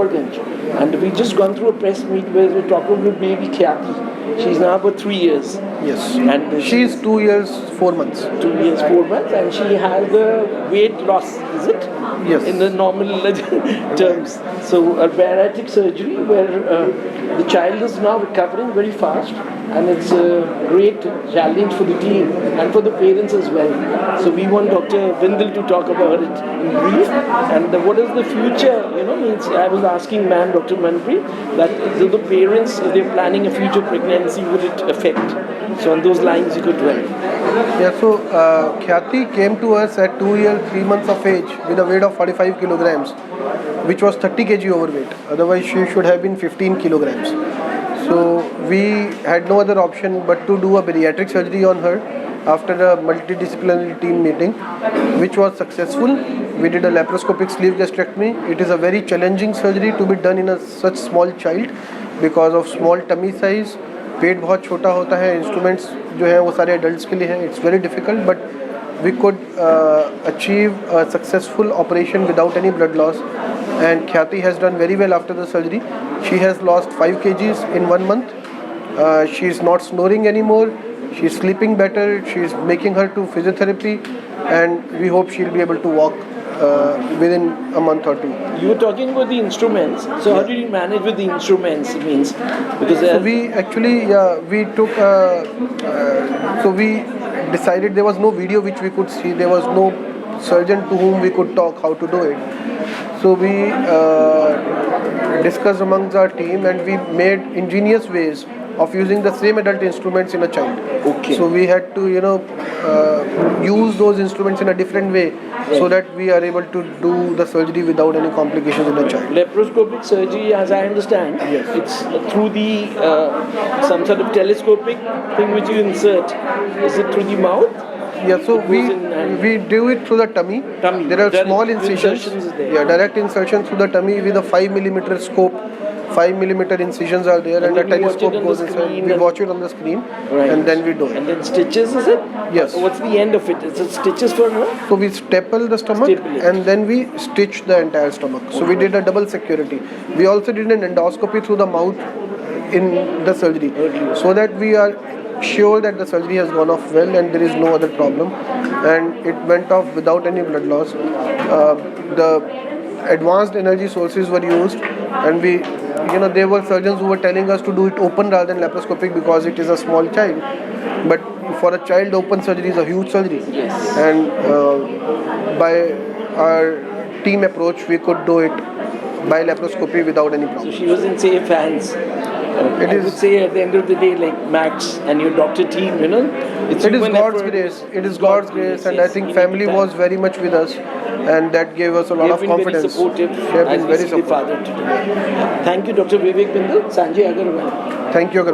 Thappalganj. And we just gone through a press meet where we're talking with baby Khyati. She's now about 3 years. Yes. And She's 2 years, 4 months. 2 years, 4 months, and she has the weight loss, is it? Yes. In the normal terms. So a bariatric surgery where the child is now recovering very fast, and it's a great challenge for the team and for the parents as well. So we want Dr. Bindal to talk about it in brief, and what is the future, means I was asking Dr. Manpreet, that the parents, if they're planning a future pregnancy, would it affect? So on those lines you could dwell. Yeah, so Khyati came to us at 2 years, 3 months of age with a weight of 45 kilograms, which was 30 kg overweight. Otherwise, she should have been 15 kilograms. So we had no other option but to do a bariatric surgery on her after a multidisciplinary team meeting, which was successful. We did a laparoscopic sleeve gastrectomy. It is a very challenging surgery to be done in such small child because of small tummy size. पेट बहुत छोटा होता है, instruments जो हैं वो सारे adults के लिए हैं. It's very difficult, but we could achieve a successful operation without any blood loss. And Khyati has done very well after the surgery. She has lost 5 kgs in 1 month. She is not snoring anymore. She is sleeping better. She is making her to physiotherapy, and we hope she will be able to walk within a month or 2. You were talking about the instruments. So how did you manage with the instruments? Means because so we actually we took so we decided there was no video which we could see. There was no surgeon to whom we could talk how to do it. So we discussed amongst our team, and we made ingenious ways of using the same adult instruments in a child. Okay. So we had to use those instruments in a different way, so that we are able to do the surgery without any complications in the child. Laparoscopic surgery, as I understand, Yes. it's through the some sort of telescopic thing which you insert. Is it through the mouth? Yeah, so It goes in and- we do it through the tummy. Tummy. There are Direct small incisions. insertions is there. Yeah, direct insertion through the tummy with a 5mm scope. 5mm incisions are there, and then a you watch it telescope on the goes inside. screen We and- watch it on the screen, Right. and then we do it. And then stitches, is it? Yes. What's the end of it? Is it stitches for her? So we staple the stomach, Staple it. and then we stitch the entire stomach. So we did a double security. We also did an endoscopy through the mouth in the surgery, so that we are sure that the surgery has gone off well and there is no other problem, and it went off without any blood loss. The advanced energy sources were used, and we, there were surgeons who were telling us to do it open rather than laparoscopic because it is a small child. But for a child, open surgery is a huge surgery. Yes. And by our team approach, we could do it by laparoscopy without any So problem. she was in safe hands. It I is- would say at the end of the day, like Max and your doctor team, it's It is human God's effort. grace. It is God's grace, and I yes. think We need to family thank- was very much with us, and that gave us a lot They of have been confidence. very supportive. They have as been we very see the supportive. father today. Thank you, Dr. Vivek Bindal. Sanjay Agarwal. Thank you.